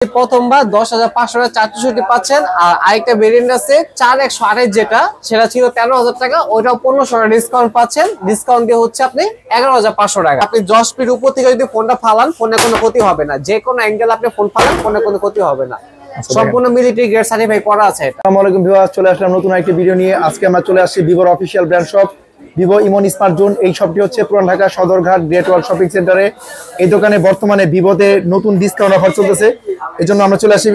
প্রথমবার 10,500 টাকা 464 পাচ্ছেন। আর আরেকটা ভেরিয়েন্ট আছে 4128 যেটা, সেটা ছিল 13,000 টাকা, ওইটাও 1500 টাকা ডিসকাউন্ট পাচ্ছেন। ডিসকাউন্ট দিয়ে হচ্ছে আপনি 11,500 টাকা। আপনি 10 ফিট উপর থেকে যদি ফোনটা ফালান, ফোনে কোনো ক্ষতি হবে না। যে কোনো অ্যাঙ্গেল আপনি ফোন ফালান, ফোনে কোনো ক্ষতি হবে না। সম্পূর্ণ মিলিটারি গ্রেড সার্টিফাই করা আছে এটা। আসসালামু আলাইকুম ভিউয়ার্স, চলে আসলাম নতুন একটা ভিডিও নিয়ে। আজকে আমরা চলে আসছি ভিভোর অফিশিয়াল ব্র্যান্ড শপ ভিভো ইমন স্মার্ট জোন। এই শপটি হচ্ছে পুরান Dhaka Sadarghat great Wall shopping সেন্টারে। এই দোকানে বর্তমানে ভিভোতে নতুন ডিসকাউন্ট অফার চলতেছে, এই জন্য আমরা চলে আসি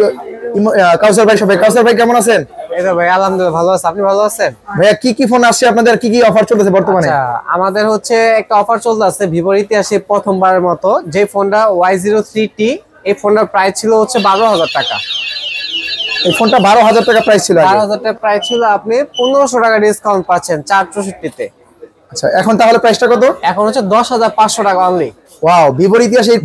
কাউসার ভাই শপে। কাউসার ভাই কেমন আছেন? এই তো ভাই আলহামদুলিল্লাহ ভালো আছি, আপনি ভালো আছেন? ভাইয়া কি কি ফোন আসছে আপনাদের, কি কি অফার চলতেছে বর্তমানে? আমাদের হচ্ছে একটা অফার চলতেছে ভিভোর ইতিহাসে প্রথমবারের মতো। যে ফোনটা Y03T, এই ফোনটার প্রাইস ছিল হচ্ছে 12,000 টাকা। এই ফোনটা 12,000 টাকা প্রাইস ছিল, 12,000 টাকা প্রাইস ছিল, আপনি 1500 টাকা ডিসকাউন্ট পাচ্ছেন 464 তে। আচ্ছা, এখন তাহলে প্রাইসটা কত? এখন হচ্ছে 10,500 টাকা অনলি। ওয়াও, ভিভোর ইতিহাসে এই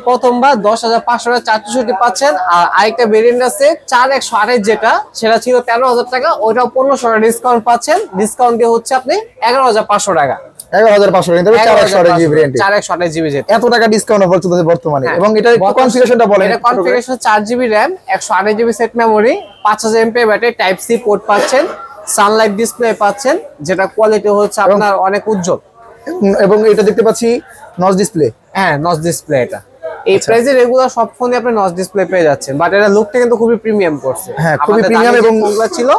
প্রথমবার 10,500 টাকা 464 পাচ্ছেন। আর আরেকটা ভেরিয়েন্ট আছে 4128 যেটা, সেটা ছিল 13,000 টাকা, ওইটাও 1500 টাকা ডিসকাউন্ট পাচ্ছেন। ডিসকাউন্ট দিয়ে হচ্ছে আপনি 11,500 টাকা। 11,500 টাকা, 4128 ভেরিয়েন্ট, 4128 জিবি যেটা। এত টাকা ডিসকাউন্ট অফার চলতেছে বর্তমানে। এবং এটা কনফিগারেশনটা বলেন। এটা configuration 4 GB RAM, 128 GB set memory, 5000 mAh battery, type C port পাচ্ছেন, সানলাইট ডিসপ্লে পাচ্ছেন, যেটা কোয়ালিটি হচ্ছে আপনার অনেক উজ্জ্বল। এবং এটা দেখতে পাচ্ছি নচ ডিসপ্লে। হ্যাঁ, নচ ডিসপ্লে। এটা এই প্রাইসে রেগুলার সব ফোনে আপনি নচ ডিসপ্লে পেয়ে যাচ্ছেন, বাট এটা লুকটা কিন্তু খুবই প্রিমিয়াম করছে। হ্যাঁ, খুবই প্রিমিয়াম এবং ফোনগুলো ছিল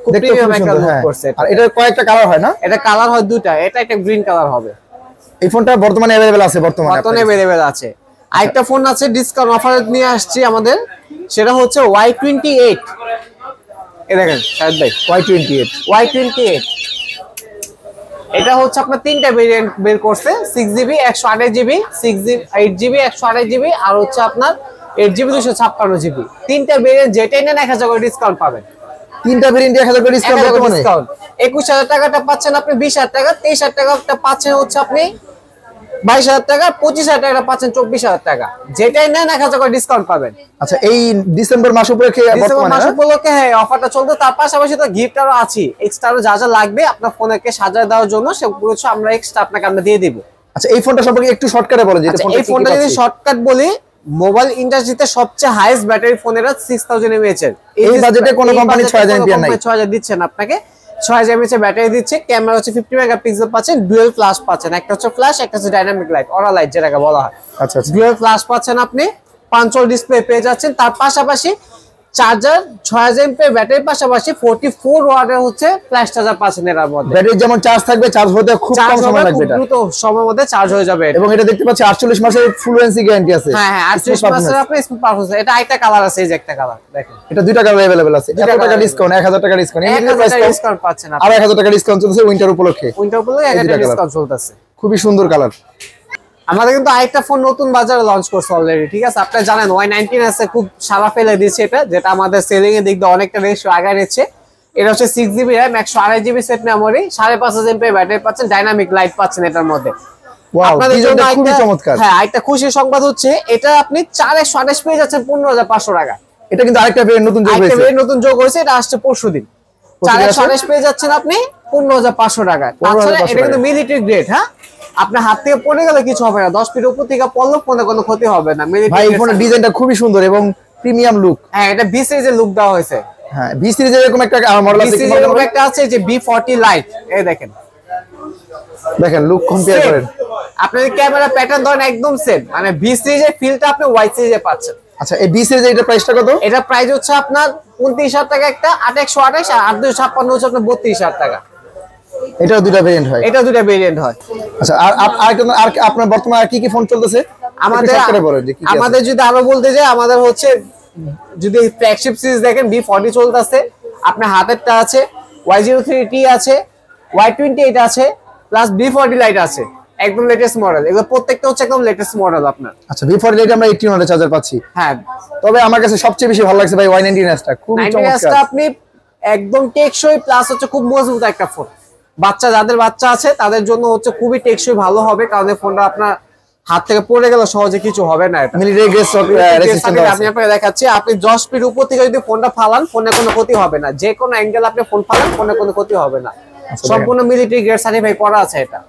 খুব প্রিমিয়াম একটা লুক করছে। আর এটা কয়েকটা কালার হয় না? এটা কালার হয় দুটো, এটা একটা গ্রিন কালার হবে। এই ফোনটা বর্তমানে अवेलेबल আছে, বর্তমানে अवेलेबल আছে। আরেকটা ফোন আছে ডিসকাউন্ট অফারে নিয়ে আসছি আমাদের, সেটা হচ্ছে Y28। এই দেখেন শাহেদ ভাই, Y28 এটা হচ্ছে আপনার তিনটা ভেরিয়েন্ট বের করছে, 6GB 128GB, 8GB 128GB, আর হচ্ছে আপনার 8GB 256GB। তিনটা ভেরিয়েন্ট যেটাই নেন 1000 করে ডিসকাউন্ট পাবেন। তিনটা ভেরিয়েন্ট 1000 করে ডিসকাউন্ট বর্তমানে। 21000 টাকাটা পাচ্ছেন আপনি 20000 টাকা, 23000 টাকাটা পাচ্ছেন হচ্ছে আপনি 22000 টাকা, 25000 টাকাটা পাচ্ছেন 24000 টাকা। যেটাই নেন 1000 করে ডিসকাউন্ট পাবেন। আচ্ছা, এই ডিসেম্বর মাস উপলক্ষে হ্যাঁ অফারটা চলতে, তার পাশাপাশি তো গিফট আরো আছে, এক্সট্রা যা যা লাগবে আপনার ফোনকে সাজিয়ে দেওয়ার জন্য সেগুলো আমরা এক্সট্রা আপনাকে আমরা দিয়ে দিব। আচ্ছা, এই ফোনটা সম্পর্কে একটু শর্টকাটে বলেন। এই ফোনটা যদি শর্টকাট বলি, মোবাইল ইন্ডাস্ট্রিতে সবচেয়ে হাইয়েস্ট ব্যাটারি ফোনের 6000 mAh এর। এই বাজেটে কোন কোম্পানি 6000 mAh নাই। 6000 দিচ্ছেন আপনাকে, 6000 mAh ব্যাটারি দিচ্ছে। ক্যামেরা হচ্ছে 50 মেগাপিক্সেল পাচ্ছেন, ডুয়াল ফ্ল্যাশ পাচ্ছেন, একটা হচ্ছে ফ্ল্যাশ, একটা হচ্ছে ডাইনামিক লাইট, অরা লাইট যেটাকে বলা হয়। আচ্ছা, ডুয়াল ফ্ল্যাশ পাচ্ছেন আপনি, পাঞ্চল ডিসপ্লে পেয়ে যাচ্ছেন। তার পাশাপাশি চার্জার 6000 mAh ব্যাটারির পাশাপাশি 44 ওয়াটের হচ্ছে ফ্ল্যাশ চার্জার পাচ্ছেন। এর মধ্যে ব্যাটারি যেমন চার্জ থাকবে, চার্জ হতে খুব কম সময় লাগবে, এটা দ্রুত সময়ের মধ্যে চার্জ হয়ে যাবে। এবং এটা দেখতে পাচ্ছি 48 মাসের ফুল ওয়ারেন্টি গ্যারান্টি আছে। হ্যাঁ, 48 মাসের আপনি স্মুথ পারফরম্যান্স। এটা একটা কালার আছে, এই যে একটা কালার দেখেন, এটা দুইটা কালার अवेलेबल আছে। 1000 টাকা ডিসকাউন্ট, 1000 টাকা ডিসকাউন্ট, এমনি প্রাইস ডিসকাউন্ট পাচ্ছেন আপনি। আর 1000 টাকা ডিসকাউন্ট চলছে উইন্টার উপলক্ষে। 1000 টাকা ডিসকাউন্ট চলতেছে, খুবই সুন্দর কালার। আমাদের কিন্তু আরেকটা ফোন নতুন বাজারে লঞ্চ করছে অলরেডি, ঠিক আছে? আপনারা জানেন Y19 আছে, খুব সারা ফেলে দিয়েছে এটা, যেটা আমাদের সেলিং এর দিক দিয়ে অনেকটা রেশিও আগে নিচ্ছে। এটা হচ্ছে 6GB RAM, 128GB set memory, 5500 mAh battery পাচ্ছেন, ডাইনামিক লাইট পাচ্ছেন এটার মধ্যে। ওয়াও, ডিজাইনটা খুবই চমৎকার। হ্যাঁ, একটা খুশি সংবাদ হচ্ছে এটা আপনি 4128 পেয়ে যাচ্ছেন 15500 টাকা। এটা কিন্তু আরেকটা ভেরিয়েন্ট নতুন যোগ হয়েছে, এটা আসছে পরশুদিন। 4128 পেয়ে যাচ্ছেন আপনি 15500 টাকা। তাছাড়া এটা কিন্তু মিলিটারি গ্রেড। হ্যাঁ, আপনার হাত থেকে পড়ে গেলে কিছু হবে না, 10 ফিট উপর থেকে পড়লে ফোনে কোনো ক্ষতি হবে না। ভাই, এই ফোনের ডিজাইনটা খুবই সুন্দর এবং প্রিমিয়াম লুক। হ্যাঁ, এটা B সিরিজের লুক দেওয়া হয়েছে। হ্যাঁ, B সিরিজের এরকম একটা মডেল আছে, এরকম একটা আছে যে B40 লাইট। এই দেখেন লুক কম্পেয়ার করেন। আপনার ক্যামেরা প্যাটার্ন ধরেন একদম সেম, মানে B সিরিজের ফিলটা আপনি Y সিরিজে পাচ্ছেন। আচ্ছা, এই B সিরিজের এটা প্রাইসটা কত? এটা প্রাইস হচ্ছে আপনার 29000 টাকা একটা, 8128 আর 8256 হচ্ছে আপনার 32000 টাকা। এটা দুটো ভেরিয়েন্ট হয়। আচ্ছা, আর আপনার বর্তমানে কি কি ফোন চলতেছে আমাদের যদি আরো বলতে যাই, আমাদের হচ্ছে যদি ফ্ল্যাগশিপ সিরিজ দেখেন B40 চলতেছে, আপনার হাতেরটা আছে, Y03T আছে, Y28 আছে, প্লাস B40 লাইট আছে, একদম লেটেস্ট মডেল। এগুলো প্রত্যেকটা হচ্ছে একদম লেটেস্ট মডেল আপনার। আচ্ছা, B40 লাইট আমরা 18 ওয়াটের চার্জার পাচ্ছি। হ্যাঁ, তবে আমার কাছে সবচেয়ে বেশি ভালো লাগছে ভাই Y19টা, খুব চমৎকার। আপনি একদম টেকসই, প্লাস হচ্ছে খুব মজবুত একটা ফোন। যাদের বাচ্চা আছে তাদের জন্য হচ্ছে খুবই টেকসই ভালো হবে, কারণ এই ফোনটা আপনার হাত থেকে পড়ে গেলে সহজে কিছু হবে না। এটা মিলিটারি গ্রেড রেজিস্ট্যান্স আমি আপনাকে দেখাচ্ছি। আপনি 10 ফিট উপর থেকে যদি ফোনটা ফালান, ফোনে কোনো ক্ষতি হবে না। যে কোনো অ্যাঙ্গেল আপনি ফোন ফালান, ফোনে কোনো ক্ষতি হবে না। সম্পূর্ণ মিলিটারি গ্রেড সার্টিফাই করা আছে এটা।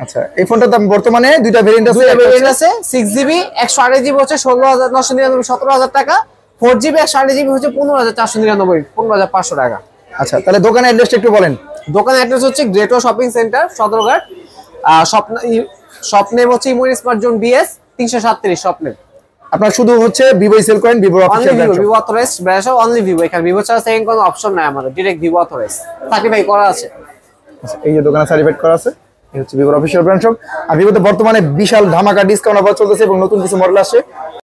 আচ্ছা, এই ফোনটার দাম বর্তমানে দুইটা ভেরিয়েন্ট আছে। দুইটা ভেরিয়েন্ট আছে, 6GB 128GB হচ্ছে 16,999 17,000 টাকা, 4GB 128GB হচ্ছে 15,499 15,500 টাকা। আচ্ছা, তাহলে দোকানের অ্যাড্রেসটা একটু বলেন। দোকানের অ্যাড্রেস হচ্ছে Great Wall shopping centre Sadarghat, shop name হচ্ছে Emon smart zone BS 337 shop name. আপনার শুধু হচ্ছে ভিভো সেল করেন, Vivo official brand, Vivo authorised brand only Vivo, এখানে ভিভো ছাড়া সেকেন্ড কোনো অপশন নাই আমাদের, ডাইরেক্ট ভিভো অথরাইজড সার্টিফাই করা আছে। আচ্ছা, এই যে দোকানে সার্টিফাইড করা আছে, এই হচ্ছে ভিভোর অফিশিয়াল ব্র্যান্ড শপ। আর ভিভোতে বর্তমানে বিশাল ধামাকা ডিসকাউন্ট অফার চলতেছে এবং নতুন কিছু মডেল আসছে।